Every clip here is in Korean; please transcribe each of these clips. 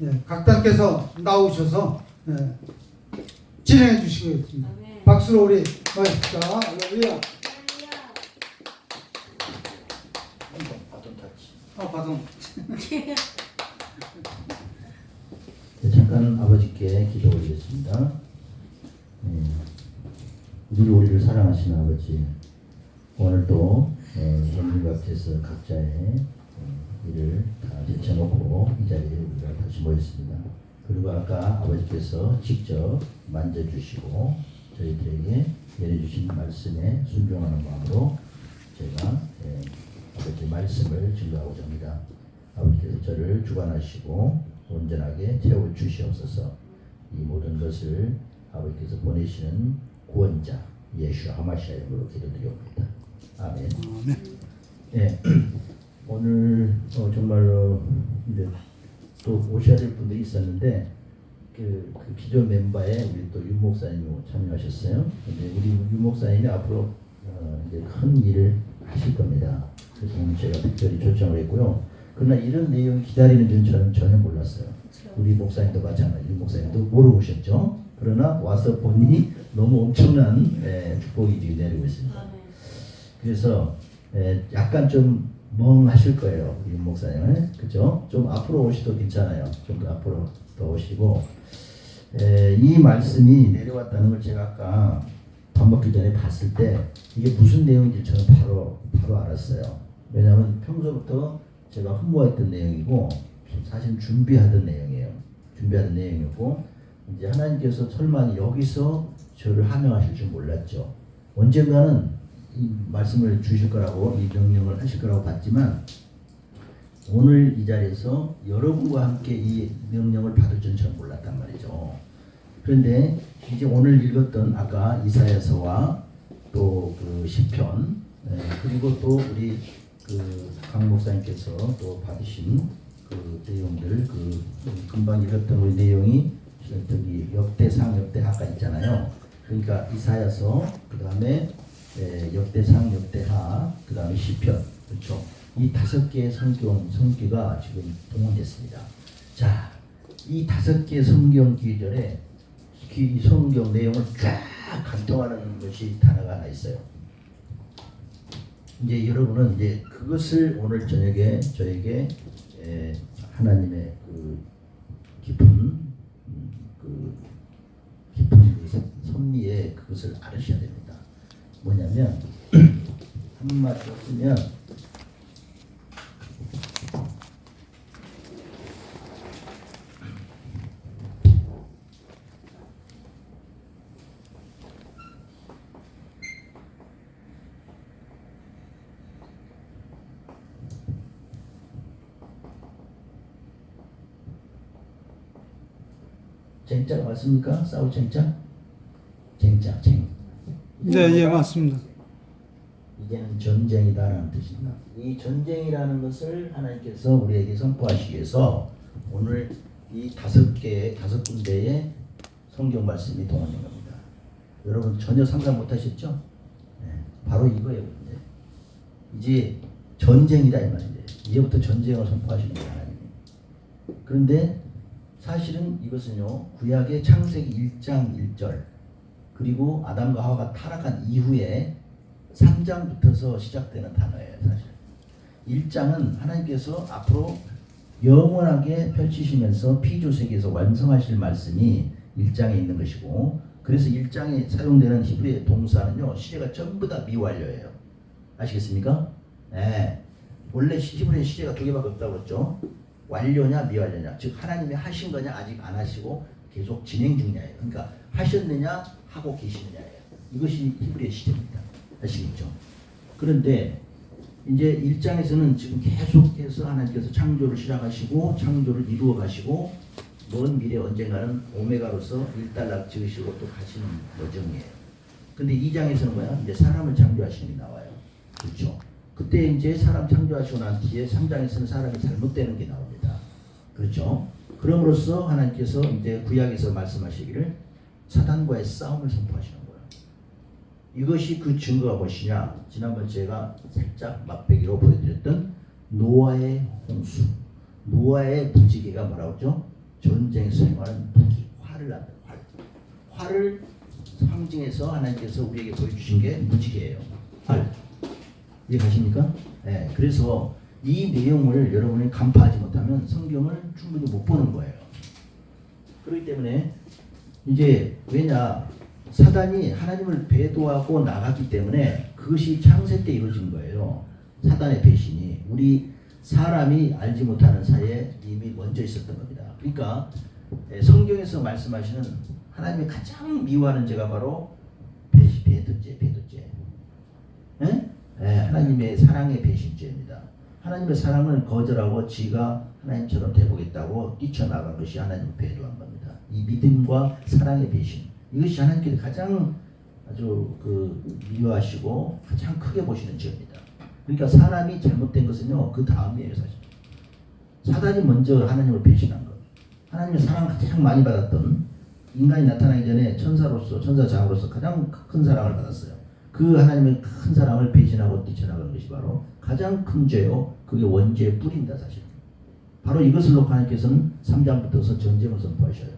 예, 각단께서 나오셔서 예, 진행해 주시겠습니다. 아멘. 박수로 우리 모십시다. 할렐루야. 바톤 타치. 바동. 네, 잠깐 아버지께 기도 올리겠습니다. 우리를 사랑하시는 아버지, 오늘도 예물과 앞에서 각자의 일을 다 제쳐놓고 이 자리에 우리가 다시 모였습니다. 그리고 아까 아버지께서 직접 만져주시고 저희들에게 내려주신 말씀에 순종하는 마음으로 제가 아버지 말씀을 증거하고자 합니다. 아버지께서 저를 주관하시고 온전하게 채워주시옵소서. 이 모든 것을 아버지께서 보내시는 구원자 예수 하마시아 이름으로 기도드리옵니다. 아멘. 네, 오늘 정말로 이제 또 오셔야 될 분들이 있었는데 그 기존 멤버에 우리 또 윤 목사님이 참여하셨어요. 근데 우리 윤 목사님이 앞으로 이제 큰 일을 하실 겁니다. 그래서 오늘 제가 특별히 초청을 했고요. 그러나 이런 내용을 기다리는 줄 저는 전혀 몰랐어요. 우리 목사님도 마찬가지, 윤 목사님도 모르고 오셨죠. 그러나 와서 보니 너무 엄청난 축복이 지금 내리고 있습니다. 그래서 약간 좀 멍하실 거예요, 윤 목사님은. 그죠? 좀 앞으로 오셔도 괜찮아요. 좀 더 앞으로 더 오시고 이 말씀이 내려왔다는 걸 제가 아까 밥 먹기 전에 봤을 때 이게 무슨 내용인지 저는 바로 알았어요. 왜냐하면 평소부터 제가 흠모했던 내용이고 사실 준비하던 내용이에요. 준비하던 내용이었고 이제 하나님께서 설마 여기서 저를 하명하실 줄 몰랐죠. 언젠가는 이 말씀을 주실 거라고 이 명령을 하실 거라고 봤지만 오늘 이 자리에서 여러분과 함께 이 명령을 받을 줄은 전 몰랐단 말이죠. 그런데 이제 오늘 읽었던 아까 이사야서와 또 그 시편 그리고 또 우리 강 목사님께서 또 받으신 그 내용들 금방 읽었던 우리 내용이 저기 역대상 역대하가 있잖아요. 그러니까 이사야서 그다음에 역대상 역대하 그다음에 시편 그렇죠. 이 5개의 성기가 지금 동원됐습니다. 자, 이 5개의 성경 기절에 이 성경 내용을 쫙 간통하는 것이 단어가 하나 있어요. 이제 여러분은 이제 그것을 오늘 저녁에 저에게 하나님의 깊은 섭리에 그것을 알으셔야 됩니다. 뭐냐면 한마디로 쓰면 쟁자가 맞습니까? 싸울 쟁자? 쟁자, 쟁. 네, 맞습니다. 이제는 전쟁이다라는 뜻입니다. 이 전쟁이라는 것을 하나님께서 우리에게 선포하시기 위해서 오늘 이 5군데의 성경 말씀이 동원된 겁니다. 여러분 전혀 상상 못하셨죠? 바로 이거예요. 이제 전쟁이다 이 말이에요. 이제부터 전쟁을 선포하시는 거예요, 하나님이. 그런데 사실은 이것은요, 구약의 창세기 1장 1절 그리고 아담과 하와가 타락한 이후에 3장부터서 시작되는 단어예요. 사실 1장은 하나님께서 앞으로 영원하게 펼치시면서 피조세계에서 완성하실 말씀이 1장에 있는 것이고, 그래서 1장에 사용되는 히브리의 동사는요, 시제가 전부 다 미완료예요. 아시겠습니까? 원래 히브리의 시제가 2개밖에 없다고 했죠. 완료냐 미완료냐, 즉 하나님이 하신 거냐 아직 안 하시고 계속 진행 중이냐예요. 그러니까 하셨느냐 하고 계시느냐예요. 이것이 히브리의 시제입니다. 아시겠죠? 그런데 이제 1장에서는 지금 계속해서 하나님께서 창조를 시작하시고 창조를 이루어 가시고 먼 미래 언젠가는 오메가로서 일단락 지으시고 또 가시는 여정이에요. 근데 2장에서는 뭐야? 이제 사람을 창조하시는 게 나와요. 그렇죠? 그때 이제 사람 창조하시고 난 뒤에 3장에서는 사람이 잘못되는 게 나옵니다. 그렇죠? 그럼으로써 하나님께서 이제 구약에서 말씀하시기를 사단과의 싸움을 선포하시는 거예요. 이것이 그 증거가 무엇이냐? 지난번 제가 살짝 맛배기로 보여드렸던 노아의 홍수, 노아의 무지개가 뭐라고 했죠? 전쟁에서 사용하는 무기, 활을 한다. 활을 상징해서 하나님께서 우리에게 보여주신 게 무지개예요. 활. 이해가십니까? 네, 그래서 이 내용을 여러분이 간파하지 못하면 성경을 충분히 못 보는 거예요. 그렇기 때문에 이제 왜냐, 사단이 하나님을 배도하고 나갔기 때문에 그것이 창세 때 이루어진 거예요. 사단의 배신이 우리 사람이 알지 못하는 사이에 이미 먼저 있었던 겁니다. 그러니까 성경에서 말씀하시는 하나님이 가장 미워하는 죄가 바로 배도죄. 하나님의 사랑의 배신죄입니다. 하나님의 사랑을 거절하고 지가 하나님처럼 되보겠다고 뛰쳐나간 것이 하나님을 배도한 겁니다. 이 믿음과 사랑의 배신, 이것이 하나님께서 가장 아주 미워하시고 가장 크게 보시는 죄입니다. 그러니까 사람이 잘못된 것은요, 그 다음이에요. 사실 사단이 먼저 하나님을 배신한 것. 하나님의 사랑을 가장 많이 받았던, 인간이 나타나기 전에 천사장으로서 가장 큰 사랑을 받았어요. 그 하나님의 큰 사랑을 배신하고 뛰쳐나간 것이 바로 가장 큰 죄요. 그게 원죄의 뿌리입니다. 사실 바로 이것을 놓고 하나님께서는 3장부터서 전쟁을 선포하셔요.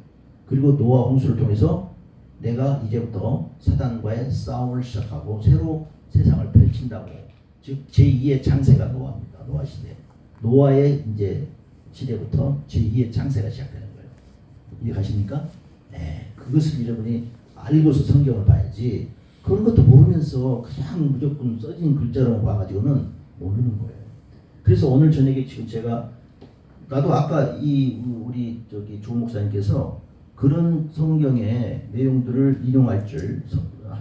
그리고 노아 홍수를 통해서 내가 이제부터 사단과의 싸움을 시작하고 새로 세상을 펼친다고. 즉 제2의 창세가 노아입니다. 노아 시대. 노아의 이제 시대부터 제2의 창세가 시작되는 거예요. 이해가십니까? 네. 그것을 여러분이 알고서 성경을 봐야지, 그런 것도 모르면서 그냥 무조건 써진 글자로 봐가지고는 모르는 거예요. 그래서 오늘 저녁에 지금 나도 아까 우리 조 목사님께서 그런 성경의 내용들을 인용할 줄,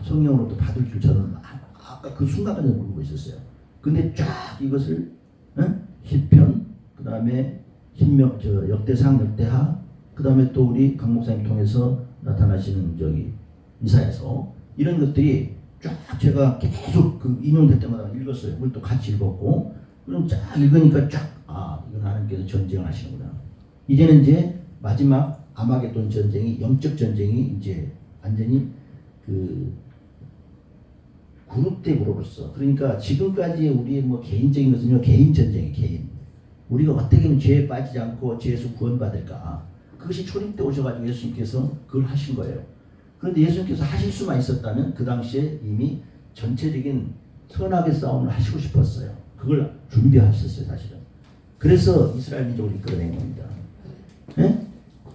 성경으로부터 받을 줄 저는 아까 그 순간까지 모르고 있었어요. 근데 쫙 이것을 시편, 그 다음에 역대상, 역대하, 그 다음에 또 우리 강 목사님 통해서 나타나시는 이사야서, 이런 것들이 쫙 제가 계속 인용될 때마다 읽었어요. 그걸 또 같이 읽었고, 그럼 쫙 읽으니까 이건 하나님께서 전쟁을 하시는구나. 이제는 이제 마지막 아마겟돈 전쟁이, 영적 전쟁이 이제 완전히 그룹대으로서, 그러니까 지금까지 우리의 개인적인 것은요, 개인 전쟁이 개인. 우리가 어떻게 하면 죄에 빠지지 않고 죄에서 구원받을까? 그것이 초림 때 오셔가지고 예수님께서 그걸 하신 거예요. 그런데 예수님께서 하실 수만 있었다면 그 당시에 이미 전체적인 선악의 싸움을 하시고 싶었어요. 그걸 준비하셨어요, 사실은. 그래서 이스라엘 민족을 이끌어낸 겁니다. 네?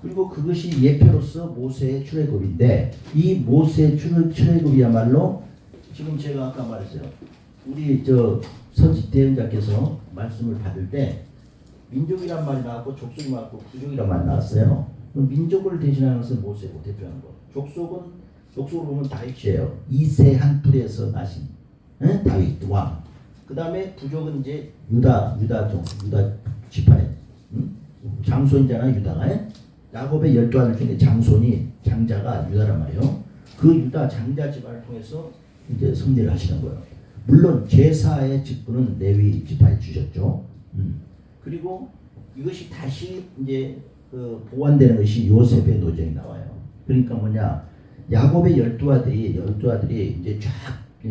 그리고 그것이 예표로서 모세의 출애굽인데, 이 모세의 출애굽이야말로 지금 제가 아까 말했어요. 우리 선지 대언자께서 말씀을 받을 때 민족이란 말이 나왔고 족속이 나왔고 부족이란 말이 나왔어요. 민족을 대신하는 것은 모세고 대표하는 거. 족속으로 보면 다윗이에요. 이세 한 뿔에서 나신 다윗 왕. 그 다음에 부족은 이제 유다 지파의 장손이잖아, 유다가. 야곱의 12아들 중에 장자가 유다란 말이에요. 그 유다 장자 집안을 통해서 이제 승리를 하시는 거예요. 물론 제사의 직분은 레위 지파에 주셨죠. 그리고 이것이 다시 이제 보완되는 것이 요셉의 노정이 나와요. 그러니까 뭐냐, 야곱의 12아들이 이제 쫙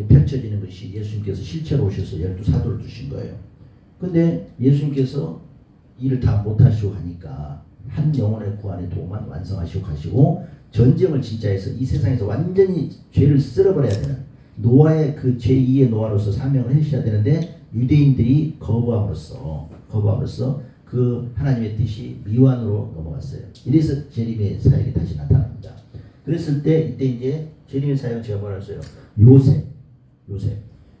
펼쳐지는 것이 예수님께서 실체로 오셔서 12사도를 주신 거예요. 근데 예수님께서 일을 다 못하시고 하니까 한 영혼의 구원의 도만 완성하시고 가시고, 전쟁을 진짜 해서 이 세상에서 완전히 죄를 쓸어버려야 되는 노아의 그 제2의 노아로서 사명을 해주셔야 되는데, 유대인들이 거부함으로써 그 하나님의 뜻이 미완으로 넘어갔어요. 이래서 재림의 사역이 다시 나타납니다. 그랬을 때 이때 이제 재림의 사역은 제가 뭐라 했어요? 요셉.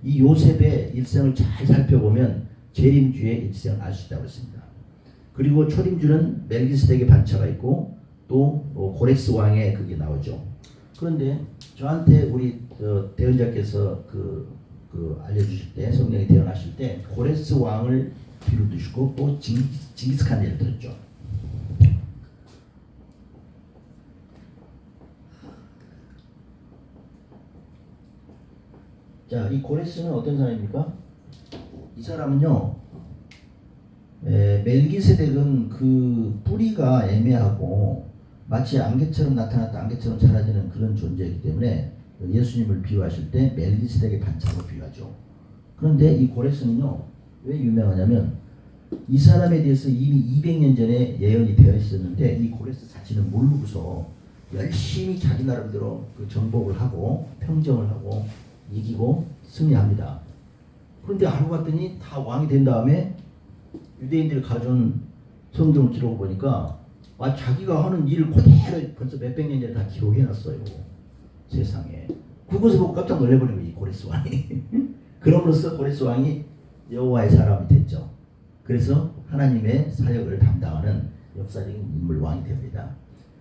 이 요셉의 일생을 잘 살펴보면 재림주의 일생을 알 수 있다고 했습니다. 그리고 초림주는 멜기스덱의 반차가 있고 또 고레스 왕의 그게 나오죠. 그런데 저한테 우리 대언자께서 알려주실 때, 성경에 대언하실 때 고레스 왕을 뒤로 두시고 또 징기스칸 예를 들었죠. 자, 이 고레스는 어떤 사람입니까? 이 사람은요, 멜기세덱은 그 뿌리가 애매하고 마치 안개처럼 나타났다 안개처럼 사라지는 그런 존재이기 때문에 예수님을 비유하실 때 멜기세덱의 반차로 비유하죠. 그런데 이 고레스는요, 왜 유명하냐면 이 사람에 대해서 이미 200년 전에 예언이 되어 있었는데 이 고레스 자신은 모르고서 열심히 자기 나름대로 그 정복을 하고 평정을 하고 이기고 승리합니다. 그런데 알고 봤더니 다 왕이 된 다음에 유대인들이 가져온 성경 기록을 보니까 자기가 하는 일을 그대로 벌써 몇백 년 전에 다 기록해놨어요. 세상에. 그것을 보고 깜짝 놀래버린 거예요. 이 고레스 왕이. 그럼으로써 고레스 왕이 여호와의 사람이 됐죠. 그래서 하나님의 사역을 담당하는 역사적인 인물 왕이 됩니다.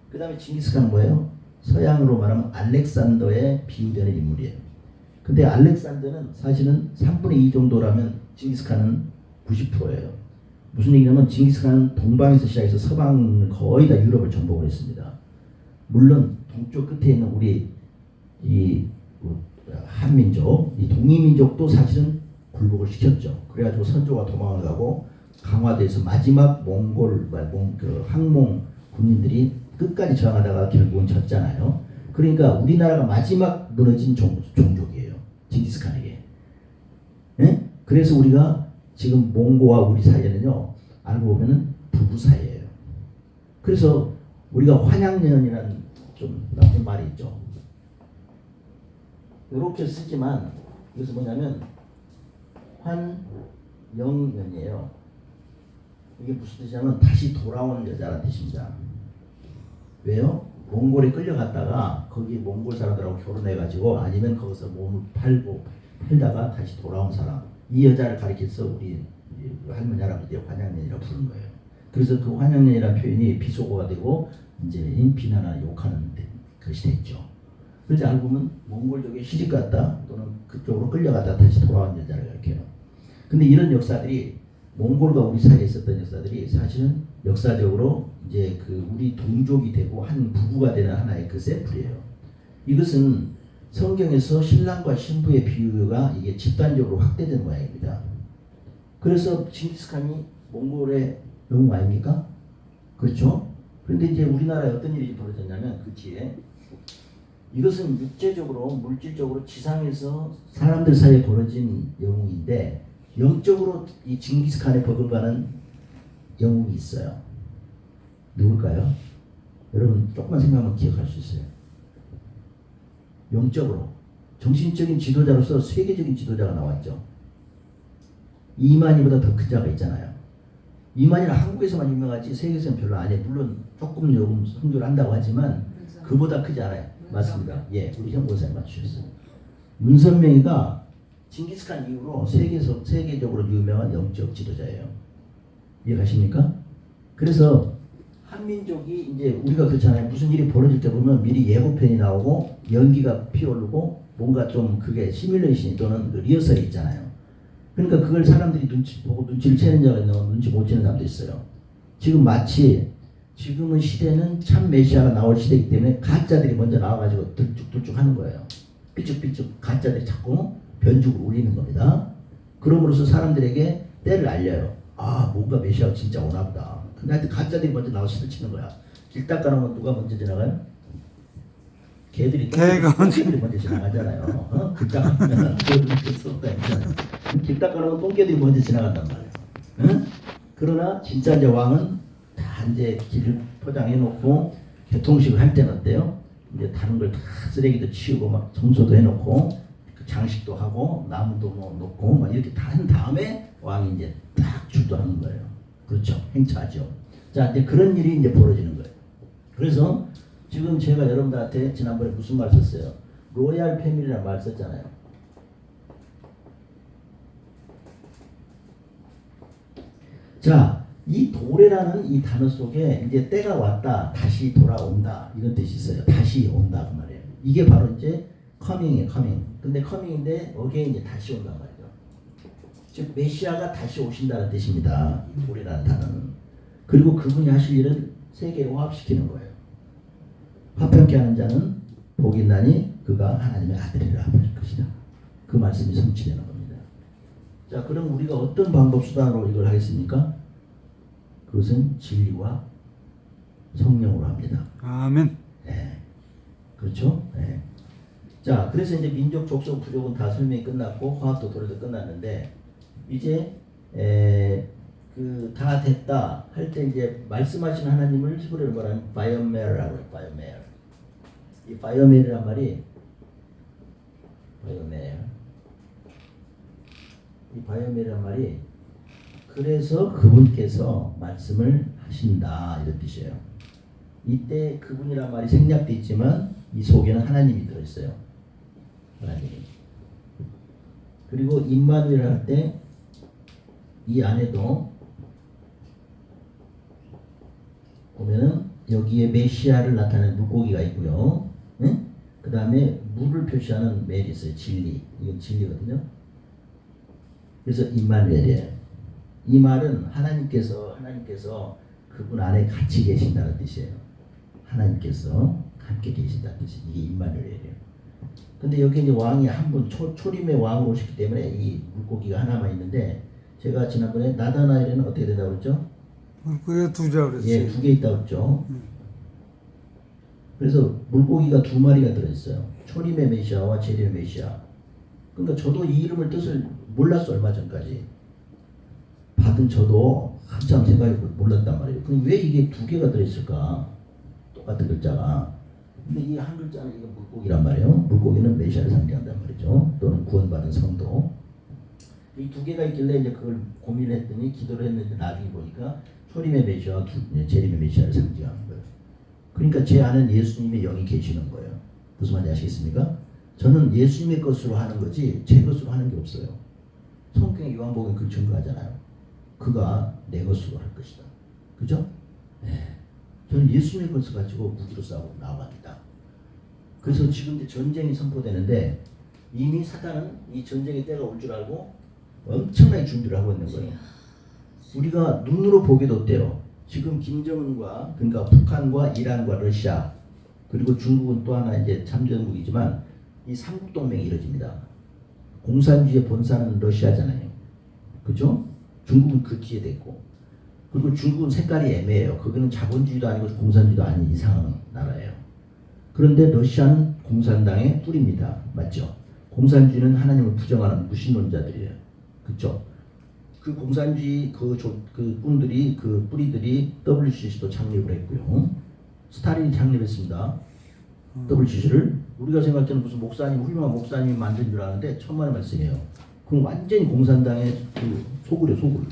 그 다음에 징기스칸은 뭐예요? 서양으로 말하면 알렉산더에 비유되는 인물이에요. 근데 알렉산더는 사실은 3분의 2 정도라면 징기스칸은 90%예요. 무슨 얘기냐면 징기스칸은 동방에서 시작해서 서방 거의 다 유럽을 정복을 했습니다. 물론 동쪽 끝에 있는 우리 이 한민족, 이 동이민족도 사실은 굴복을 시켰죠. 그래가지고 선조가 도망을 가고 강화도에서 마지막 항몽 군인들이 끝까지 저항하다가 결국은 졌잖아요. 그러니까 우리나라가 마지막 무너진 종족이에요. 징기스칸에게. 예? 그래서 우리가 지금 몽고와 우리 사이에는요, 알고 보면은 부부 사이예요. 그래서 우리가 환양년이라는 좀 나쁜 말이 있죠. 이렇게 쓰지만 이것은 뭐냐면 환영년이에요. 이게 무슨 뜻이냐면 다시 돌아오는 여자라는 뜻입니다. 왜요? 몽골에 끌려갔다가 거기 몽골 사람들하고 결혼해가지고 아니면 거기서 몸을 팔다가 다시 돌아온 사람, 이 여자를 가리켜서 우리 할머니 할아버지 환양년이라고 부르는 거예요. 그래서 그 환양년이라는 표현이 비속어가 되고 이제 비난하는 욕하는 것이 됐죠. 그래서 알고 보면 몽골족에 시집갔다 또는 그쪽으로 끌려갔다 다시 돌아온 여자를 가리켜요. 근데 이런 역사들이 몽골과 우리 사이에 있었던 역사들이 사실은 역사적으로 이제 그 우리 동족이 되고 한 부부가 되는 하나의 그 샘플이에요. 이것은 성경에서 신랑과 신부의 비유가 이게 집단적으로 확대된 모양입니다. 그래서 징기스칸이 몽골의 영웅 아닙니까? 그렇죠? 그런데 이제 우리나라에 어떤 일이 벌어졌냐면 그 뒤에 이것은 육체적으로 물질적으로 지상에서 사람들 사이에 벌어진 영웅인데 영적으로 이 징기스칸에 버금가는 영웅이 있어요. 누굴까요? 여러분 조금만 생각하면 기억할 수 있어요. 영적으로 정신적인 지도자로서 세계적인 지도자가 나왔죠. 이만희보다 더 큰 자가 있잖아요. 이만희는 한국에서만 유명하지 세계에서는 별로 안 해요. 물론 조금 선교를 한다고 하지만 그보다 크지 않아요. 맞습니다. 예, 우리 형 고사님 맞추셨어요. 문선명이가 징기스칸 이후로 세계적으로 유명한 영적 지도자예요. 이해가십니까? 그래서 한민족이 이제 우리가 그렇잖아요. 무슨 일이 벌어질 때 보면 미리 예고편이 나오고 연기가 피어오르고 뭔가 좀 그게 시뮬레이션 또는 그 리허설이 있잖아요. 그러니까 그걸 사람들이 눈치 보고 눈치를 채는 자가 있고 눈치 못 채는 사람도 있어요. 지금 마치 지금은 시대는 참 메시아가 나올 시대이기 때문에 가짜들이 먼저 나와가지고 들쭉들쭉 하는 거예요. 삐쭉삐쭉 가짜들이 자꾸 변죽을 울리는 겁니다. 그럼으로써 사람들에게 때를 알려요. 아, 뭔가 메시아가 진짜 오나 보다. 근데 하여튼 가짜들이 먼저 나와 시를 치는 거야. 길 닦아놓으면 누가 먼저 지나가요? 개들이 먼저 지나가잖아요. 길 닦아놓으면 길 닦아놓으면 똥개들이 먼저 지나간단 말이에요. 응? 그러나 진짜 이제 왕은 다 이제 길을 포장해놓고 개통식을 할 때는 어때요? 이제 다른 걸 다 쓰레기도 치우고 막 청소도 해놓고 장식도 하고 나무도 뭐 놓고 막 이렇게 다 한 다음에 왕이 이제 딱 주도하는 거예요. 그렇죠? 행차하죠. 자, 이제 그런 일이 이제 벌어지는 거예요. 그래서 지금 제가 여러분들한테 지난번에 무슨 말 썼어요? 로얄 패밀리라는 말 썼잖아요. 자, 이 도래라는 이 단어 속에 이제 때가 왔다, 다시 돌아온다 이런 뜻이 있어요. 다시 온다 그 말이에요. 이게 바로 이제 coming이에요, coming. 근데 coming인데 again 이제 다시 온단 말이죠. 즉 메시아가 다시 오신다는 뜻입니다. 이 도래라는 단어는. 그리고 그분이 하실 일은 세계를 화합시키는 거예요. 화평케 하는 자는 복이 있나니 그가 하나님의 아들이라 할 것이다. 그 말씀이 성취되는 겁니다. 자, 그럼 우리가 어떤 방법 수단으로 이걸 하겠습니까? 그것은 진리와 성령으로 합니다. 아멘. 네. 그렇죠? 네. 자, 그래서 이제 민족, 족속, 부족은 다 설명이 끝났고 화합도 도래도 끝났는데 이제 그 그 다 됐다 할 때 이제 말씀하신 하나님을 히브리어로 말하면 바이오멜이라고 해요. 바이오멜. 이 바이오멜이란 말이 이 바이오멜이란 말이 그래서 그분께서 말씀을 하신다 이런 뜻이에요. 이때 그분이란 말이 생략돼 있지만 이 속에는 하나님이 들어있어요. 하나님이. 그리고 임마누엘 할 때 이 안에도 보면은 여기에 메시아를 나타내는 물고기가 있고요. 응? 그 다음에 물을 표시하는 멜이 있어요. 진리. 이건 진리거든요. 그래서 임마누엘이에요. 이 말은 하나님께서 그분 안에 같이 계신다는 뜻이에요. 하나님께서 함께 계신다는 뜻이 이게 임마누엘이에요. 근데 여기 이제 왕이 한 분 초림의 왕으로 오셨기 때문에 이 물고기가 하나만 있는데 제가 지난번에 나다나엘에는 어떻게 된다고 그랬죠? 물고기가 두자 그랬어요. 예, 2개 있다고 그랬죠. 그래서 물고기가 2마리가 들어있어요. 초림의 메시아와 재림의 메시아. 그러니까 저도 이 이름을 뜻을 몰랐어 얼마 전까지. 받은 저도 한참 생각해 몰랐단 말이에요. 근데 왜 이게 2개가 들어있을까? 똑같은 글자가. 근데 이 한 글자는 이거 물고기란 말이에요. 물고기는 메시아를 상징한단 말이죠. 또는 구원받은 성도. 이 2개가 있길래 이제 그걸 고민했더니 기도를 했는데 나중에 보니까 초림의 메시아와 재림의 메시아를 상징하는 거예요. 그러니까 제 안은 예수님의 영이 계시는 거예요. 무슨 말인지 아시겠습니까? 저는 예수님의 것으로 하는 거지 제 것으로 하는 게 없어요. 성경의 요한복음 그 증거하잖아요. 그가 내 것으로 할 것이다. 그죠? 네. 저는 예수님의 것을 가지고 무기로 싸우고 나아갑니다. 그래서 지금 이제 전쟁이 선포되는데 이미 사단은 이 전쟁의 때가 올 줄 알고 엄청나게 준비를 하고 있는 거예요. 우리가 눈으로 보기도 어때요? 지금 김정은과 그러니까 북한과 이란과 러시아 그리고 중국은 또 하나 이제 참전국이지만 이 삼국 동맹이 이루어집니다. 공산주의의 본사는 러시아잖아요. 그죠? 중국은 그 뒤에 됐고 그리고 중국은 색깔이 애매해요. 그거는 자본주의도 아니고 공산주의도 아닌 이상한 나라예요. 그런데 러시아는 공산당의 뿔입니다. 맞죠? 공산주의는 하나님을 부정하는 무신론자들이에요. 그렇죠? 그 공산주의 그 꾼들이 그 뿌리들이 WCC도 창립을 했고요. 스탈린이 창립했습니다. WCC를 우리가 생각할 때는 무슨 목사님 훌륭한 목사님이 만든 줄 아는데 천만의 말씀이에요. 그럼 완전히 공산당의 그 소굴이에요, 소굴.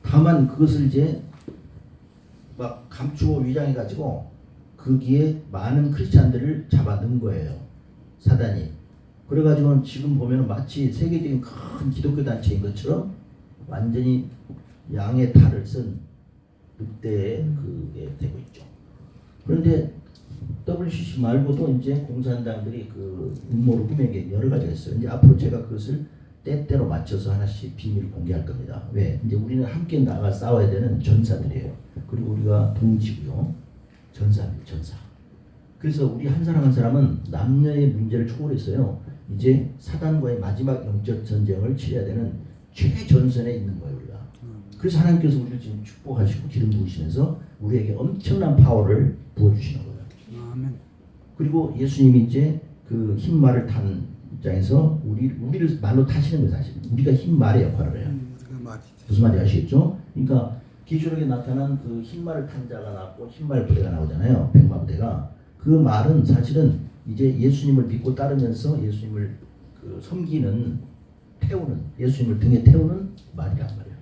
다만 그것을 이제 막 감추고 위장해 가지고 거기에 많은 크리스찬들을 잡아 넣은 거예요. 사단이. 그래가지고 지금 보면 마치 세계적인 큰 기독교 단체인 것처럼 완전히 양의 탈을 쓴 늑대의 그게 되고 있죠. 그런데 WCC 말고도 이제 공산당들이 그 음모를 꾸민 게 여러 가지가 있어요. 이제 앞으로 제가 그것을 때때로 맞춰서 하나씩 비밀을 공개할 겁니다. 왜? 이제 우리는 함께 나가 싸워야 되는 전사들이에요. 그리고 우리가 동지고요. 전사입니다. 전사. 그래서 우리 한 사람 한 사람은 남녀의 문제를 초월했어요. 이제 사단과의 마지막 영적 전쟁을 치러야 되는 최전선에 있는 거예요, 우리가. 그래서 하나님께서 우리를 지금 축복하시고 기름 부으시면서 우리에게 엄청난 파워를 부어주시는 거예요. 아멘. 그리고 예수님이 이제 그 흰말을 탄 입장에서 우리를 말로 타시는 거예요, 사실. 우리가 흰말의 역할을 해요. 그 말이죠. 무슨 말인지 아시겠죠? 그러니까 기술력에 나타난 그 흰말을 탄 자가 나왔고 흰말 부대가 나오잖아요. 백마 부대가. 그 말은 사실은 이제 예수님을 믿고 따르면서 예수님을 그 섬기는 태우는 예수님을 등에 태우는 말이란 말이에요.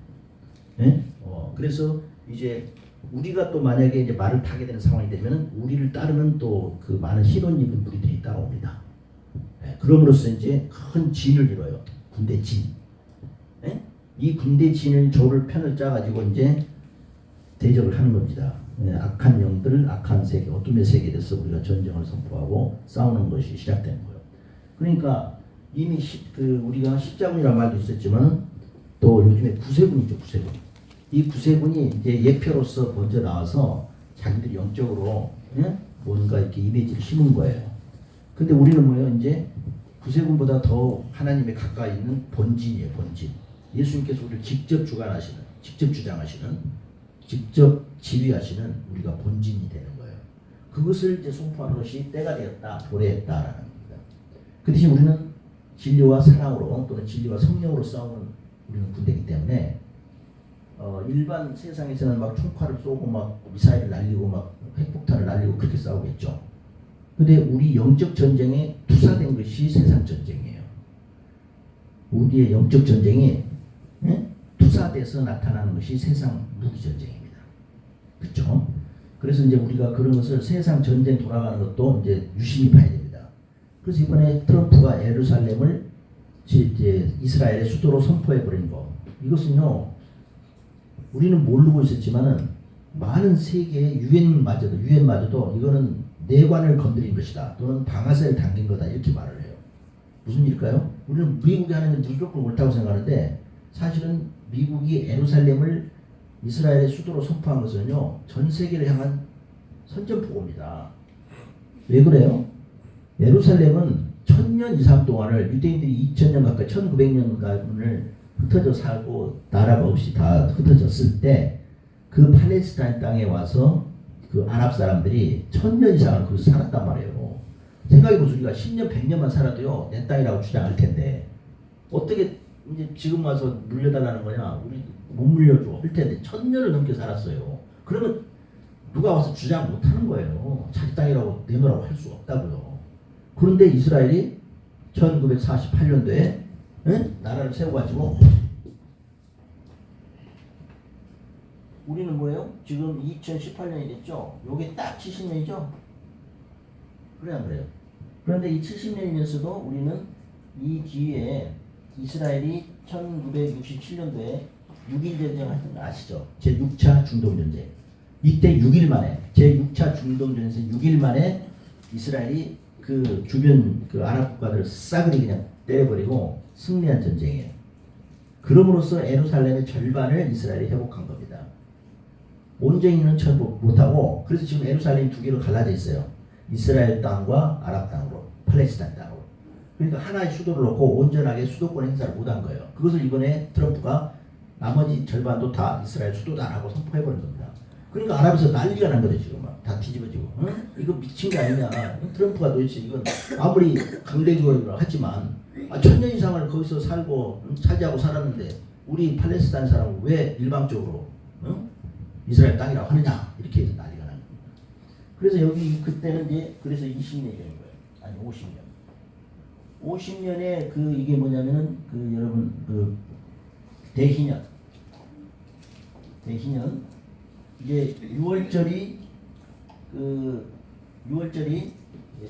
예? 그래서 이제 우리가 또 만약에 이제 말을 타게 되는 상황이 되면 우리를 따르는 또 그 많은 흰옷 입은 무리들이 따라옵니다. 예? 그럼으로써 이제 큰 진을 이뤄요. 군대 진. 예? 이 군대 진을 조를 편을 짜가지고 이제 대적을 하는 겁니다. 예, 악한 영들, 악한 세계, 어둠의 세계에 대해서 우리가 전쟁을 선포하고 싸우는 것이 시작되는 거예요. 그러니까 이미 우리가 십자군이라는 말도 있었지만 또 요즘에 구세군이죠, 구세군. 이 구세군이 이제 예표로서 먼저 나와서 자기들이 영적으로 예? 뭔가 이렇게 이미지를 심은 거예요. 근데 우리는 뭐예요? 이제 구세군보다 더 하나님에 가까이 있는 본진이에요, 본진. 예수님께서 우리를 직접 주관하시는, 직접 주장하시는, 직접 지휘하시는 우리가 본진이 되는 거예요. 그것을 이제 선포하는 것이 때가 되었다, 도래했다라는 겁니다. 그 대신 우리는 진리와 사랑으로 또는 진리와 성령으로 싸우는 우리는 군대이기 때문에 일반 세상에서는 막 총칼을 쏘고 막 미사일을 날리고 막 핵폭탄을 날리고 그렇게 싸우겠죠. 근데 우리 영적 전쟁에 투사된 것이 세상 전쟁이에요. 우리의 영적 전쟁이 투사돼서 나타나는 것이 세상 무기 전쟁입니다. 그렇죠? 그래서 이제 우리가 그런 것을 세상 전쟁 돌아가는 것도 이제 유심히 봐야 됩니다. 그래서 이번에 트럼프가 예루살렘을 이제 이스라엘의 수도로 선포해 버린 거, 이것은요 우리는 모르고 있었지만은 많은 세계의 유엔마저도 이거는 내관을 건드린 것이다 또는 방아쇠를 당긴 거다 이렇게 말을 해요. 무슨 일일까요? 우리는 미국이 하는 게 무조건 옳다고 생각하는데 사실은 미국이 예루살렘을 이스라엘의 수도로 선포한 것은요 전 세계를 향한 선전포고입니다. 왜 그래요? 예루살렘은 1000년 이상 동안을 유대인들이 2000년 가까이 1900년간을 흩어져 살고 나라가 없이 다 흩어졌을 때 그 팔레스타인 땅에 와서 그 아랍 사람들이 1000년 이상을 거기서 살았단 말이에요. 생각해보세요. 우리가 10년 100년만 살아도요 내 땅이라고 주장할 텐데 어떻게 이제 지금 와서 물려달라는 거냐. 우리 못 물려줘 할 텐데 1000년을 넘게 살았어요. 그러면 누가 와서 주장 못하는 거예요. 자기 땅이라고 내놓으라고 할 수 없다고요. 그런데 이스라엘이 1948년도에 나라를 세워가지고 우리는 뭐예요? 지금 2018년이 됐죠? 요게 딱 70년이죠? 그래 안 그래요? 그런데 이 70년이면서도 우리는 이 뒤에 이스라엘이 1967년도에 6.1 전쟁을 했던 거 아시죠? 제6차 중동전쟁. 이때 6일 만에 제6차 중동전쟁에서 6일 만에 이스라엘이 그 주변 그 아랍 국가들을 싸그리 그냥 때려버리고 승리한 전쟁이에요. 그럼으로써 예루살렘의 절반을 이스라엘이 회복한 겁니다. 온전히는 철복 못하고 그래서 지금 예루살렘이 두 개로 갈라져 있어요. 이스라엘 땅과 아랍 땅으로, 팔레스타인 땅으로. 그러니까 하나의 수도를 놓고 온전하게 수도권 행사를 못한 거예요. 그것을 이번에 트럼프가 나머지 절반도 다 이스라엘 수도다라고 선포해버린 겁니다. 그러니까 아랍에서 난리가 난 거죠. 지금 막 다 뒤집어지고. 이거 미친 게 아니냐. 트럼프가 도대체 이건 아무리 강대국이라고 하지만 1000년 이상을 거기서 살고 차지하고 살았는데 우리 팔레스타인 사람은 왜 일방적으로 이스라엘 땅이라고 하느냐 이렇게 해서 난리가 난 겁니다. 그래서 여기 그때는 이제 그래서 20년이 되는 거예요. 아니 50년. 50년에 그 이게 뭐냐면은 그 여러분 그 대희년 이제 6월절이 그 6월절이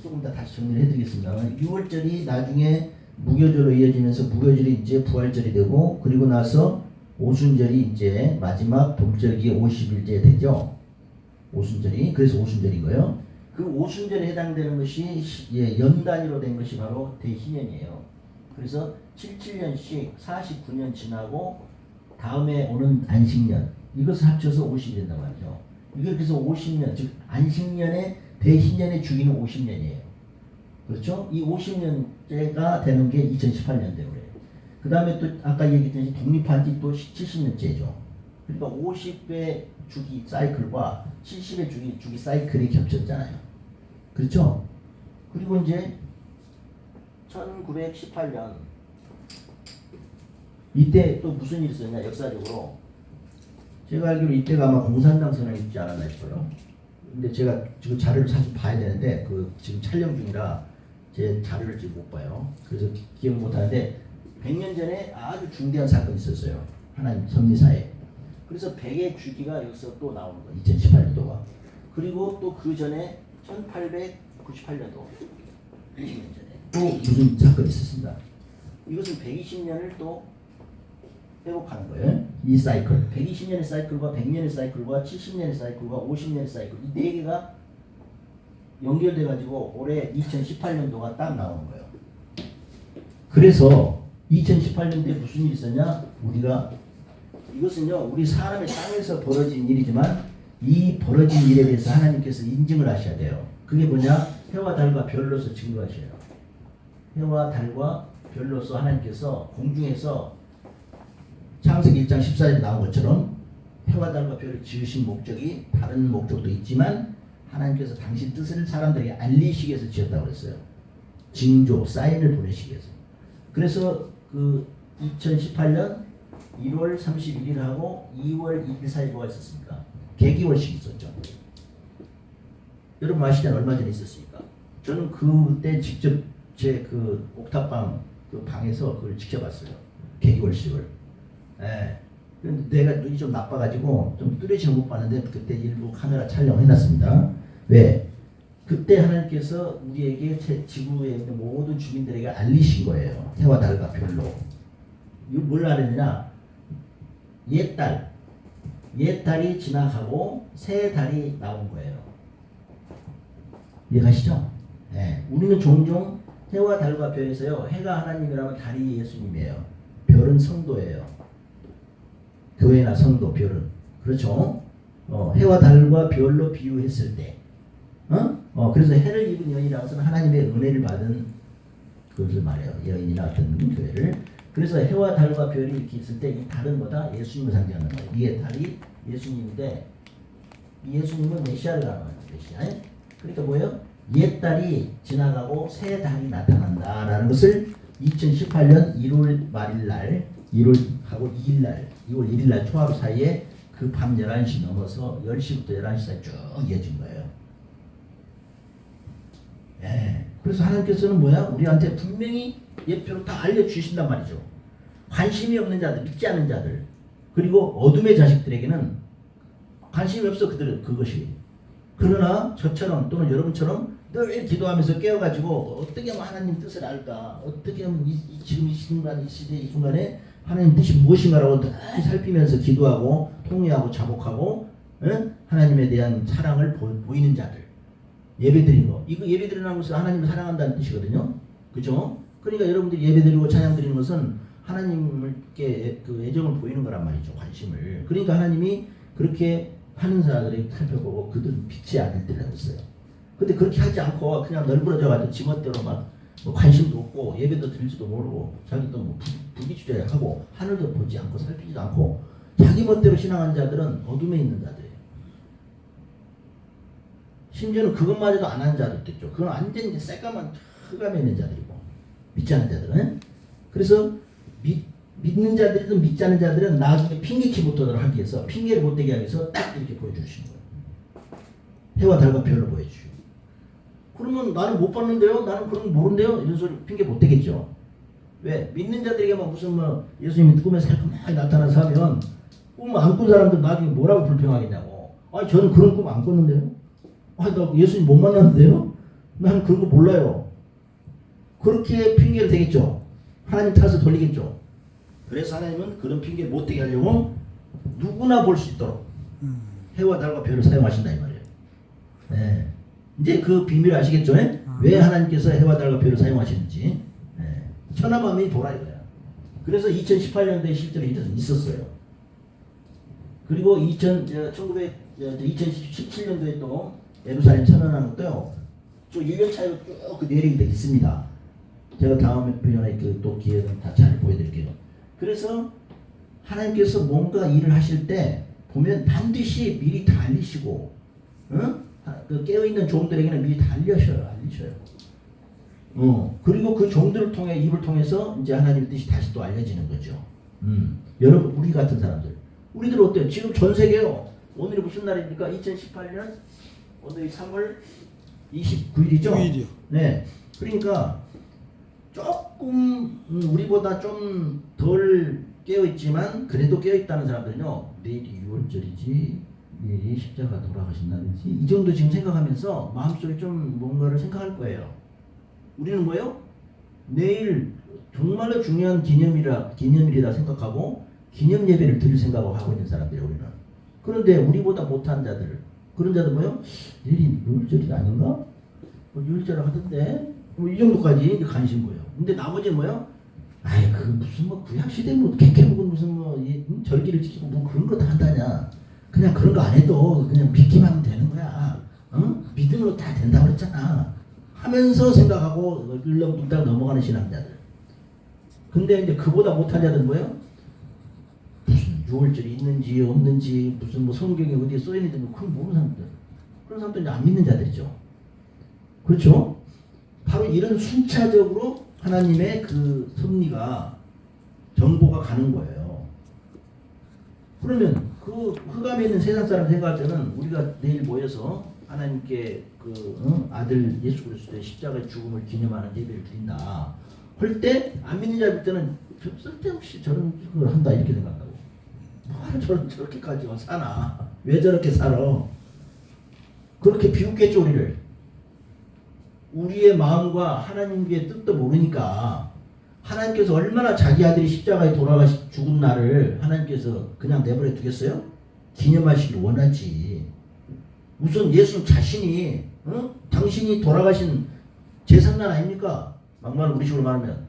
조금 더 다시 정리를 해드리겠습니다. 6월절이 나중에 무교절로 이어지면서 무교절이 이제 부활절이 되고 그리고 나서 오순절이 이제 마지막 봄절기 50일째 되죠. 오순절이 그래서 오순절이고요. 그 오순절에 해당되는 것이 연 단위로 된 것이 바로 대희년이에요. 그래서 77년씩 49년 지나고 다음에 오는 안식년 이것을 합쳐서 50이 된다고 하죠. 이게 그래서 50년 즉 안식년의 대희년의 주기는 50년이에요. 그렇죠? 이 50년째가 되는 게 2018년대로 그래요. 그 다음에 또 아까 얘기했듯이 독립한 지 또 70년째죠. 그러니까 50의 주기 사이클과 70의 주기 사이클이 겹쳤잖아요. 그렇죠? 그리고 이제 1918년 이때 또 무슨 일이 있었냐 역사적으로 제가 알기로 이때가 아마 공산당 선언이 있지 않았나 싶어요. 근데 제가 지금 자료를 사실 봐야 되는데 그 지금 촬영 중이라 제 자료를 지금 못 봐요. 그래서 기억 못 하는데 100년 전에 아주 중대한 사건이 있었어요. 하나님 섭리사에. 그래서 100의 주기가 여기서 또 나오는 거예요. 2018년도가. 그리고 또 그 전에 1898년도 20년 전에 또 무슨 사건이 있었습니다. 이것은 120년을 또 회복하는 거예요. 이 사이클. 120년의 사이클과 100년의 사이클과 70년의 사이클과 50년의 사이클 이 네 개가 연결돼 가지고 올해 2018년도가 딱 나오는 거예요. 그래서 2018년도에 무슨 일이 있었냐? 우리가 이것은요. 우리 사람의 땅에서 벌어진 일이지만 이 벌어진 일에 대해서 하나님께서 인증을 하셔야 돼요. 그게 뭐냐? 해와 달과 별로서 증거하셔요. 해와 달과 별로서 하나님께서 공중에서 창세기 1장 14절에 나온 것처럼 해와 달과 별을 지으신 목적이 다른 목적도 있지만 하나님께서 당신 뜻을 사람들에게 알리시기 위해서 지었다고 그랬어요. 징조, 사인을 보내시기 위해서. 그래서 그 2018년 1월 31일하고 2월 2일 사이에 뭐가 있었습니까? 개기월식 있었죠. 여러분 아시잖아요. 얼마 전에 있었습니까? 저는 그때 직접 제 그 옥탑방 그 방에서 그걸 지켜봤어요. 개기월식을. 예. 근데 내가 눈이 좀 나빠가지고 좀 뚜렷이 못 봤는데 그때 일부 카메라 촬영해놨습니다. 왜? 그때 하나님께서 우리에게 지구에 있는 모든 주민들에게 알리신 거예요. 해와 달과 별로. 이거 뭘 알았느냐? 옛달이 지나가고 새 달이 나온 거예요. 이해가시죠? 네. 우리는 종종 해와 달과 별에서요. 해가 하나님이라면 달이 예수님이에요. 별은 성도예요. 교회나 성도, 별은. 그렇죠? 해와 달과 별로 비유했을 때 그래서 해를 입은 여인이라는 것은 하나님의 은혜를 받은 그것을 말해요. 여인이나 어떤 교회를. 그래서 해와 달과 별이 이렇게 있을 때 이 달은 뭐다? 예수님을 상징하는 거예요. 이게 달이 예수님인데 이 예수님은 메시아를 말하는 메시아. 그러니까 뭐예요? 옛달이 지나가고 새 달이 나타난다라는 것을 2018년 1월 말일 날 1월하고 2일 날 2월 1일 날 초하루 사이에 그 밤 11시 넘어서 10시부터 11시 사이 쭉 이어진 거예요. 예. 그래서 하나님께서는 뭐야? 우리한테 분명히 예표로 다 알려주신단 말이죠. 관심이 없는 자들, 믿지 않는 자들, 그리고 어둠의 자식들에게는 관심이 없어 그것이. 그러나 저처럼 또는 여러분처럼 늘 기도하면서 깨어가지고 어떻게 하면 하나님 뜻을 알까? 어떻게 하면 지금 이 순간, 이 시대, 이 순간에 하나님 뜻이 무엇인가라고 늘 살피면서 기도하고 통회하고 자복하고 하나님에 대한 사랑을 보이는 자들. 예배드리는 거. 이거 예배드리는 것은 하나님을 사랑한다는 뜻이거든요. 그죠? 그러니까 여러분들이 예배드리고 찬양드리는 것은 하나님께 그 애정을 보이는 거란 말이죠. 관심을. 그러니까 하나님이 그렇게 하는 사람들이 살펴보고 그들은 빛의 아들들이라고 했어요. 근데 그렇게 하지 않고 그냥 널브러져가지고 지멋대로 막 뭐 관심도 없고 예배도 드릴지도 모르고 자기도 뭐 부기주의하고 하늘도 보지 않고 살피지도 않고 자기 멋대로 신앙하는 자들은 어둠에 있는 자들이에요. 심지어는 그것마저도 안 하는 자들도 있죠. 그건 완전히 새까만 흑암에 있는 자들이고 믿지 않는 자들은. 그래서 믿는 자들이든 믿지 않는 자들은 나중에 핑계치 못하도록 하기 위해서 핑계를 못되게 하기 위해서 딱 이렇게 보여주시는 거예요. 해와 달과 별로 보여주시고. 그러면 나는 못 봤는데요? 나는 그런 거 모른대요? 이런 소리 핑계 못되겠죠. 왜? 믿는 자들에게만 무슨 뭐 예수님이 꿈에 살짝 나타나서 하면 꿈 안 꾼 사람들 나중에 뭐라고 불평하겠냐고. 아니 저는 그런 꿈 안 꿨는데요? 아니 나 예수님 못 만났는데요? 나는 그런 거 몰라요. 그렇게 핑계를 대겠죠. 하나님 탓을 돌리겠죠. 그래서 하나님은 그런 핑계 못 되게 하려고 누구나 볼 수 있도록 해와 달과 별을 사용하신다 이 말이에요. 네. 이제 그 비밀 아시겠죠? 왜 하나님께서 해와 달과 별을 사용하시는지. 네. 천하만민이 보라 이거야. 그래서 2018년도에 실제로 있었어요. 그리고 2017년도에 또 예루살렘 천연하는 것도요. 또 1년 차이로 쭉 그 내리게 돼 있습니다. 제가 다음에 또 기회는 다 잘 보여드릴게요. 그래서 하나님께서 뭔가 일을 하실 때 보면 반드시 미리 다 알리시고, 그 깨어있는 종들에게는 미리 다 알리셔요. 그리고 그 종들을 통해 입을 통해서 이제 하나님의 뜻이 다시 또 알려지는 거죠. 여러분 우리 같은 사람들, 우리들 어때요? 지금 전 세계요. 오늘이 무슨 날입니까? 2018년 오늘이 3월 29일이죠. 9일이요. 네. 그러니까 조금 우리보다 좀 덜 깨어있지만 그래도 깨어있다는 사람들은요. 내일이 6월절이지, 내일이 십자가 돌아가신 날이지, 이 정도 지금 생각하면서 마음속에 좀 뭔가를 생각할 거예요. 우리는 뭐예요? 내일 정말로 중요한 기념일이다 생각하고 기념 예배를 드릴 생각을 하고 있는 사람들이에요. 우리는. 그런데 우리보다 못한 자들, 그런 자들 뭐예요? 내일이 6월절이 아닌가? 뭐 6월절 하던데? 뭐 이 정도까지 관심 보여요. 근데 나머지는 뭐예요? 아이 그 무슨 뭐 구약시대 뭐 개캐 먹은 무슨 뭐 절기를 지키고 뭐 그런 거 다 한다냐. 그냥 그런 거 안 해도 그냥 믿기만 하면 되는 거야. 믿음으로 다 된다고 그랬잖아. 하면서 생각하고 을렁뚱땅 넘어가는 신앙자들. 근데 이제 그보다 못한 자들은 뭐예요? 무슨 6월절이 있는지 없는지 무슨 뭐 성경에 어디에 써있는지 뭐 그런 모르는 사람들. 그런 사람들은 안 믿는 자들이죠. 그렇죠? 바로 이런 순차적으로 하나님의 그 섭리가 정보가 가는 거예요. 그러면 그 흑암에 있는 세상 사람 생각할 때는 우리가 내일 모여서 하나님께 그 아들 예수 그리스도의 십자가의 죽음을 기념하는 예배를 드린다 할 때 안 믿는 자일 때는 쓸데없이 저런 걸 한다 이렇게 생각한다고. 뭐 저렇게까지 사나? 왜 저렇게 살아? 그렇게 비웃겠죠 우리를. 우리의 마음과 하나님의 뜻도 모르니까 하나님께서 얼마나 자기 아들이 십자가에 죽은 날을 하나님께서 그냥 내버려 두겠어요? 기념하시길 원하지. 우선 예수 자신이 당신이 돌아가신 제삿날 아닙니까? 막말 우리식으로 말하면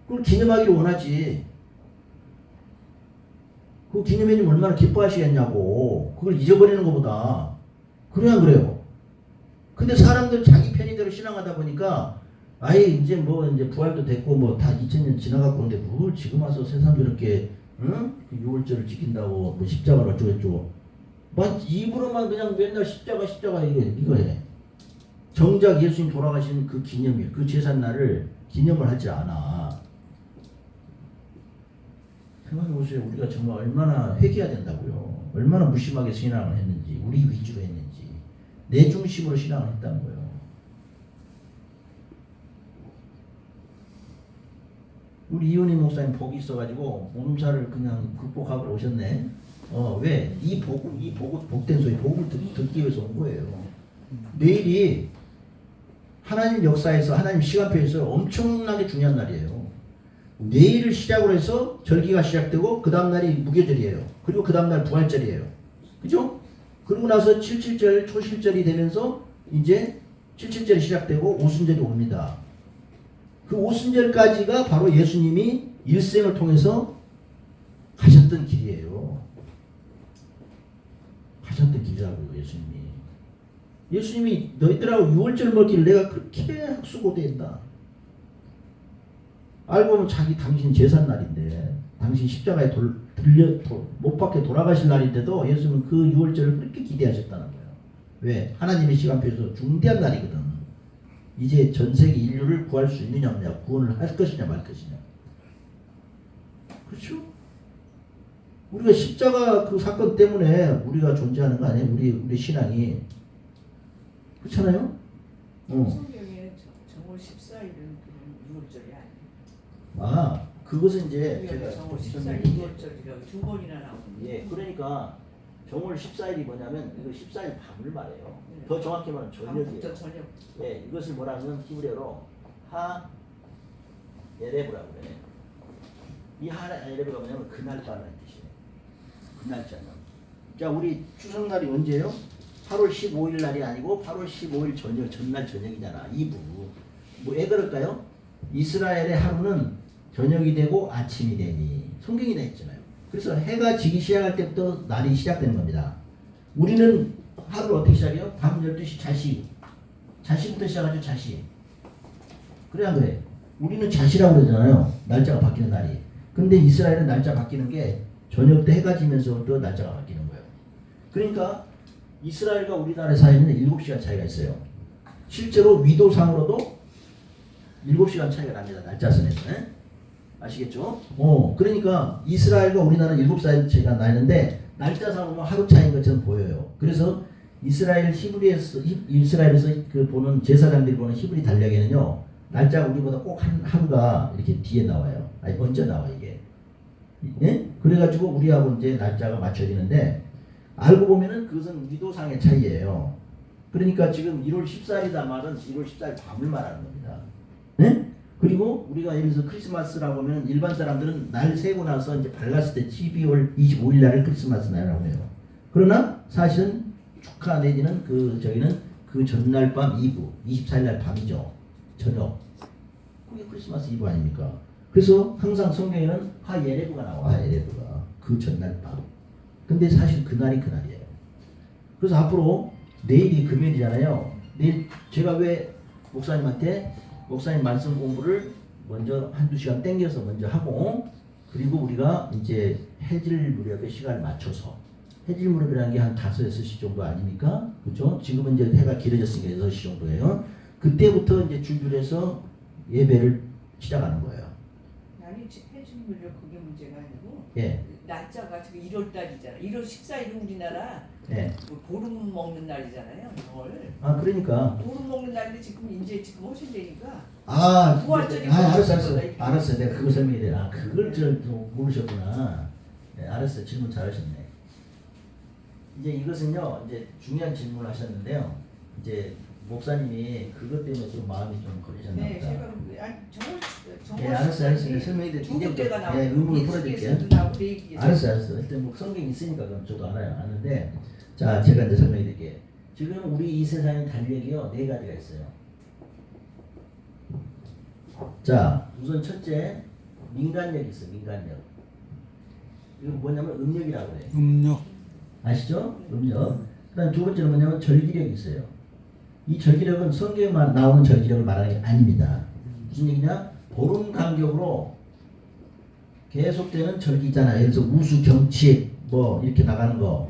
그걸 기념하기를 원하지. 그 기념해주면 얼마나 기뻐하시겠냐고. 그걸 잊어버리는 것보다. 그래야 안 그래요. 근데 사람들 자기 편의대로 신앙하다 보니까 아예 이제 뭐 이제 부활도 됐고 뭐 다 2000년 지나가고 그런데 뭘 지금 와서 세상 저렇게 그 6월절을 지킨다고 뭐 십자가를 어쩌고저쩌고 막 입으로만 그냥 맨날 십자가 이거 해. 정작 예수님 돌아가신 그 기념일 그 제삿날을 기념을 하지 않아. 생각해보세요. 우리가 정말 얼마나 회개해야 된다고요. 얼마나 무심하게 신앙을 했는지 우리 위주로 했는지 내 중심으로 신앙을 했다는 거예요. 우리 이은희 목사님 복이 있어가지고 몸살을 그냥 극복하고 오셨네. 왜? 이 복된 소리, 복을 듣기 위해서 온 거예요. 내일이 하나님 역사에서, 하나님 시간표에서 엄청나게 중요한 날이에요. 내일을 시작으로 해서 절기가 시작되고, 그 다음날이 무교절이에요. 그리고 그 다음날 부활절이에요. 그죠? 그러고 나서 77절, 초실절이 되면서, 이제 77절이 시작되고, 오순절이 옵니다. 그 오순절까지가 바로 예수님이 일생을 통해서 가셨던 길이에요. 가셨던 길이라고요, 예수님이. 예수님이 너희들하고 6월절 먹기를 내가 그렇게 학수고대했다. 알고 보면 당신 제삿날인데, 당신 십자가에 못 박혀 돌아가실 날인데도 예수님은 그 6월절을 그렇게 기대하셨다는 거예요. 왜? 하나님의 시간표에서 중대한 날이거든. 이제 전 세계 인류를 구할 수 있느냐 없느냐, 구원을 할 것이냐 말 것이냐. 그렇죠? 우리가 십자가 그 사건 때문에 우리가 존재하는 거 아니에요? 우리 신앙이. 그렇잖아요? 성경에 정월 14일은 6월절이 아니에요. 아, 그것은 이제 제가 정월 14일 6월절이라고 두 번이나 나오는데. 예, 그러니까 정월 14일이 뭐냐면 이거 14일 밤을 말해요. 더 정확히 말하면 저녁이에요. 저녁. 예, 이것을 뭐라 하면 히브리어로 하 예레브라고 그래. 이 하 예레브가 뭐냐면 그날짜라는 뜻이에요. 그날짜는. 자, 우리 추석날이 언제예요? 8월 15일 날이 아니고 8월 15일 전날 저녁이잖아. 이브. 뭐 왜 그럴까요? 이스라엘의 하루는 저녁이 되고 아침이 되니 성경이 다 있잖아요. 그래서 해가 지기 시작할 때부터 날이 시작되는 겁니다. 우리는 하루를 어떻게 시작해요? 밤 12시 자시부터 시작하죠. 자시. 그래 안 그래? 우리는 자시라고 그러잖아요. 날짜가 바뀌는 날이. 근데 이스라엘은 날짜 바뀌는 게 저녁 때 해가 지면서부터 날짜가 바뀌는 거예요. 그러니까 이스라엘과 우리나라 사이에는 7시간 차이가 있어요. 실제로 위도상으로도 7시간 차이가 납니다. 날짜선에서. 아시겠죠? 그러니까 이스라엘과 우리나라는 7시간 차이가 나는데 날짜상으로 하루 차이인 것처럼 보여요. 그래서 이스라엘에서 그 보는 제사장들이 보는 히브리 달력에는요, 날짜가 우리보다 꼭 하루가 이렇게 뒤에 나와요. 아니 먼저 나와 이게. 예? 그래가지고 우리하고 이제 날짜가 맞춰지는데 알고 보면은 그것은 위도상의 차이예요. 그러니까 지금 1월 14일이다 말은 1월 14일 밤을 말하는 겁니다. 예? 그리고 우리가 예를 들어서 크리스마스라고 하면 일반 사람들은 날 세고 나서 이제 밝았을 때 12월 25일 날을 크리스마스 날이라고 해요. 그러나 사실은 축하 내지는 저기는 그 전날 밤 이브, 24일 날 밤이죠. 저녁. 그게 크리스마스 이브 아닙니까? 그래서 항상 성경에는 하예레브가 나와. 하예레브가. 그 전날 밤. 근데 사실 그날이 그날이에요. 그래서 앞으로 내일이 금요일이잖아요. 내일 제가 왜 목사님 말씀 공부를 먼저 한두 시간 땡겨서 먼저 하고, 그리고 우리가 이제 해질 무렵에 시간을 맞춰서, 해질 무렵이라는 게 한 5, 6시 정도 아닙니까? 그죠? 지금은 이제 해가 길어졌으니까 6시 정도예요. 그때부터 이제 준비를 해서 예배를 시작하는 거예요. 아니 해질 무렵 그게 문제가 아니고 예. 날짜가 지금 1월 달이잖아. 1월 14일은 우리나라 네. 그 보름 먹는 날이잖아요. 뭘? 아 그러니까. 보름 먹는 날인데 지금 이제 지금 오신다니까. 아, 부활절이 알았어. 이렇게. 알았어. 내가 그거 설명해. 아, 그걸 좀 모르셨구나. 네, 알았어. 질문 잘하셨네. 이제 이것은요, 이제 중요한 질문을 하셨는데요. 이제 목사님이 그것 때문에 좀 마음이 좀 걸리셨나 네, 보다. 제가 아니 정월 예, 알았어. 내가 설명해 드릴게요. 죽을 때가 나오고 예, 의문을 풀어드릴게요. 예수께서도 나오고 레이기에서. 알았어. 일단 뭐 성경이 있으니까 그럼 저도 알아요. 아는데, 자, 제가 이제 설명해 드릴게요. 지금 우리 이 세상에 달력이요, 4가지가 있어요. 자, 우선 첫째, 민간력이 있어, 민간력. 이건 뭐냐면 음력이라고 그래요. 음력. 아시죠? 음력. 그 다음 두 번째는 뭐냐면 절기력이 있어요. 이 절기력은 성경에만 나오는 절기력을 말하는 게 아닙니다. 무슨 얘기냐? 보름 간격으로 계속되는 절기 있잖아요. 예를 들어서 우수, 경칩, 뭐 이렇게 나가는 거.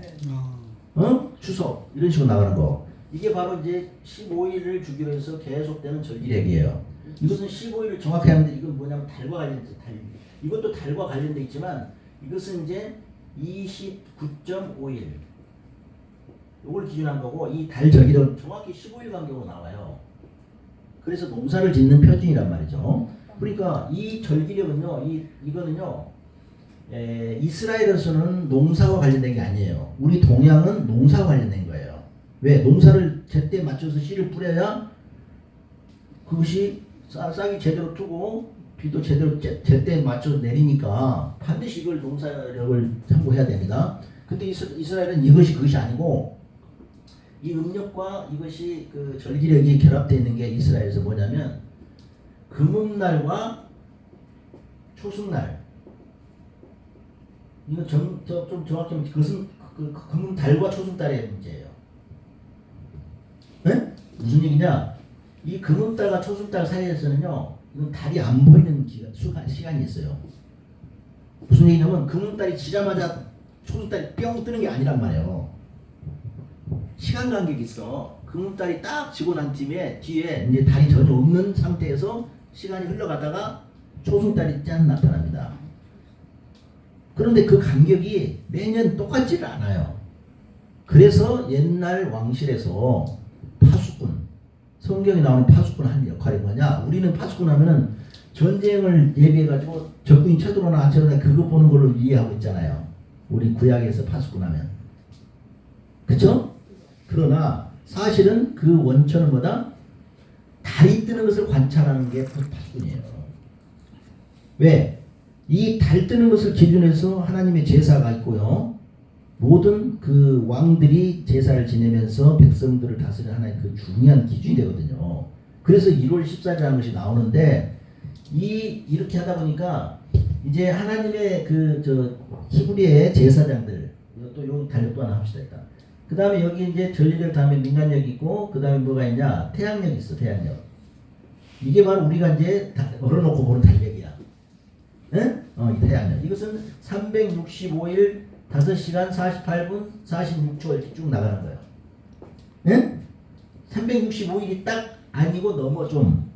추석 이런 식으로 나가는 거. 이게 바로 이제 15일을 주기로 해서 계속되는 절기력이에요. 이것은 15일을 정확히 하는데 이건 뭐냐면 달과 관련돼 달. 이것도 달과 관련돼 있지만 이것은 이제 29.5일. 이걸 기준한 거고 이 달 절기력은 정확히 15일 간격으로 나와요. 그래서 농사를 짓는 표준이란 말이죠. 그러니까 이 절기력은요, 이거는요, 이스라엘에서는 농사와 관련된 게 아니에요. 우리 동양은 농사와 관련된 거예요. 왜? 농사를 제때 맞춰서 씨를 뿌려야 그것이 싹이 제대로 트고 비도 제대로 제때 맞춰서 내리니까 반드시 이걸 농사력을 참고해야 됩니다. 근데 이스라엘은 그것이 아니고 이 음력과 이것이 그 절기력이 결합되어 있는 게 이스라엘에서 뭐냐면 금음날과 초승날. 이거 좀 정확히 하면 그것은 그 금음달과 초승달의 문제예요. 네? 무슨 얘기냐? 이 금음달과 초승달 사이에서는요, 이건 달이 안 보이는 시간이 있어요. 무슨 얘기냐면 금음달이 지자마자 초승달이 뿅 뜨는 게 아니란 말이에요. 시간 간격이 있어. 금음달이 딱 지고 난 뒤에 이제 달이 전혀 없는 상태에서 시간이 흘러가다가 초승달이 짠 나타납니다. 그런데 그 간격이 매년 똑같지를 않아요. 그래서 옛날 왕실에서 파수꾼, 성경에 나오는 파수꾼 한 역할이 뭐냐? 우리는 파수꾼 하면은 전쟁을 예비해가지고 적군이 쳐들어오나 안 쳐들어오나 그거 보는 걸로 이해하고 있잖아요. 우리 구약에서 파수꾼 하면. 그쵸? 그러나 사실은 그 원천은 뭐다? 달이 뜨는 것을 관찰하는 게 파수꾼이에요. 왜? 이 달 뜨는 것을 기준해서 하나님의 제사가 있고요. 모든 그 왕들이 제사를 지내면서 백성들을 다스리는 하나의 그 중요한 기준이 되거든요. 그래서 1월 14일이라는 것이 나오는데 이렇게 하다 보니까 이제 하나님의 히브리의 제사장들 이것도 요 달력도 하나 합시다 일단. 그 다음에 여기 이제 전리력 다음에 민간력이 있고 그 다음에 뭐가 있냐? 태양력이 있어. 태양력. 이게 바로 우리가 이제 얼어놓고 보는 달력이야. 네? 이 태양력. 이것은 365일 5시간 48분 46초 이렇게 쭉 나가는 거예요. 네? 365일이 딱 아니고 넘어 좀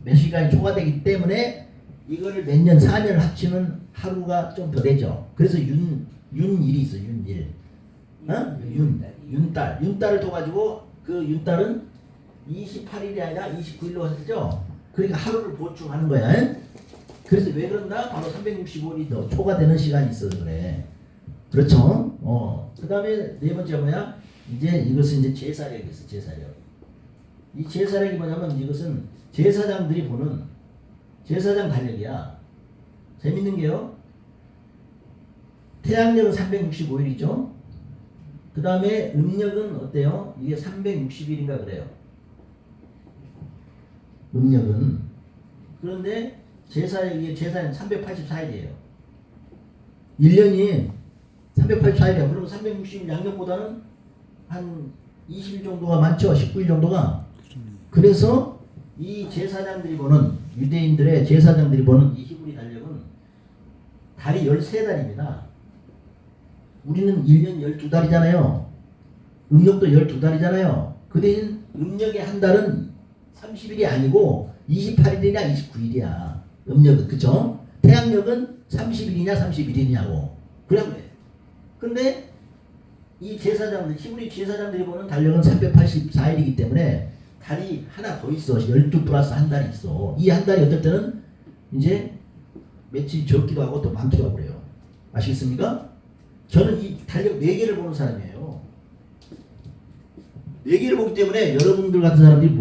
몇 시간이 초과되기 때문에 이거를 몇 년 4년을 합치면 하루가 좀 더 되죠. 그래서 윤일이 있어. 윤일. 윤달을 둬가지고 그 윤달은 28일이 아니라 29일로 했죠. 그러니까 하루를 보충하는 거야. 그래서 왜 그런가? 바로 365일이 더 초과되는 시간이 있어서 그래. 그렇죠? 그 다음에 네 번째 뭐야? 이제 이것은 이제 제사력이 있어. 제사력. 이 제사력이 뭐냐면 이것은 제사장들이 보는 제사장 달력이야. 재밌는 게요. 태양력은 365일이죠. 그 다음에 음력은 어때요? 이게 360일인가 그래요. 음력은. 그런데 제사는 384일이에요. 1년이 384일이에요. 그럼 360일 양력보다는 한 20일 정도가 많죠. 19일 정도가. 그래서 이 제사장들이 보는 유대인들의 제사장들이 보는 이 히브리 달력은 달이 13달입니다. 우리는 1년 12달이잖아요. 음력도 12달이잖아요. 그 대신 음력의 한 달은 30일이 아니고 28일이냐 29일이야. 음력은. 그쵸? 태양력은 30일이냐 31일이냐고. 그냥 돼. 근데 이 제사장들, 히브리 제사장들이 보는 달력은 384일이기 때문에 달이 하나 더 있어. 12 플러스 한 달이 있어. 이 한 달이 어떨 때는 이제 며칠 적기도 하고 또 많기도 하고 그래요. 아시겠습니까? 저는 이 달력 4개를 보는 사람이에요. 4개를 보기 때문에 여러분들 같은 사람들이